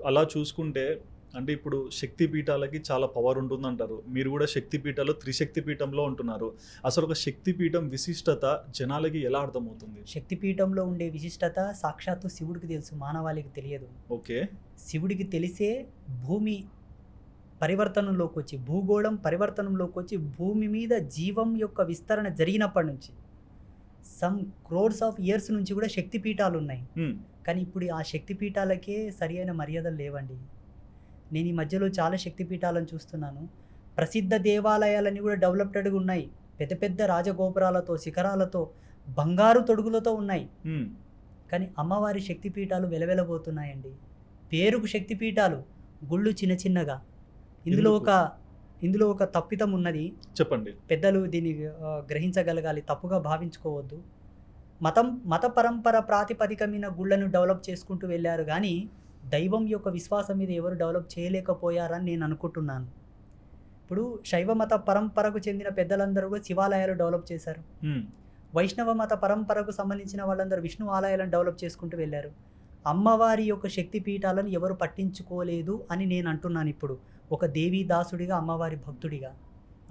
అలా చూసుకుంటే అంటే ఇప్పుడు శక్తి పీఠాలకి చాలా పవర్ ఉంటుందంటారు. మీరు కూడా శక్తి పీఠాలు త్రిశక్తి పీఠంలో ఉంటున్నారు. అసలు ఒక శక్తి పీఠం విశిష్టత జనాలకి ఎలా అర్థమవుతుంది? శక్తిపీఠంలో ఉండే విశిష్టత సాక్షాత్తు శివుడికి తెలుసు, మానవాళికి తెలియదు. ఓకే. శివుడికి తెలిసే భూమి పరివర్తనంలోకి వచ్చి, భూగోళం పరివర్తనంలోకి వచ్చి, భూమి మీద జీవం యొక్క విస్తరణ జరిగినప్పటి నుంచి సమ్ క్రోర్స్ ఆఫ్ ఇయర్స్ నుంచి కూడా శక్తిపీఠాలు ఉన్నాయి. హ్మ్. కానీ ఇప్పుడు ఆ శక్తిపీఠాలకే సరి అయిన మర్యాదలు లేవండి. నేను ఈ మధ్యలో చాలా శక్తిపీఠాలను చూస్తున్నాను. ప్రసిద్ధ దేవాలయాలన్నీ కూడా డెవలప్డెడ్గా ఉన్నాయి. పెద్ద పెద్ద రాజగోపురాలతో, శిఖరాలతో, బంగారు తొడుగులతో ఉన్నాయి. హ్మ్. కానీ అమ్మవారి శక్తిపీఠాలు వెలవెలబోతున్నాయండి. పేరుకు శక్తిపీఠాలు, గుళ్ళు చిన్న చిన్నగా. ఇందులో ఒక తప్పిదం ఉన్నది. చెప్పండి. పెద్దలు దీన్ని గ్రహించగలగాలి, తప్పుగా భావించుకోవద్దు. మత పరంపర ప్రాతిపదిక మీద గుళ్ళను డెవలప్ చేసుకుంటూ వెళ్ళారు, కానీ దైవం యొక్క విశ్వాసం మీద ఎవరు డెవలప్ చేయలేకపోయారని నేను అనుకుంటున్నాను. ఇప్పుడు శైవ మత పరంపరకు చెందిన పెద్దలందరూ కూడా శివాలయాలు డెవలప్ చేశారు. హ్మ్. వైష్ణవ మత పరంపరకు సంబంధించిన వాళ్ళందరూ విష్ణు ఆలయాలను డెవలప్ చేసుకుంటూ వెళ్ళారు. అమ్మవారి యొక్క శక్తి పీఠాలను ఎవరు పట్టించుకోలేదు అని నేను అంటున్నాను. ఇప్పుడు ఒక దేవీ దాసుడిగా, అమ్మవారి భక్తుడిగా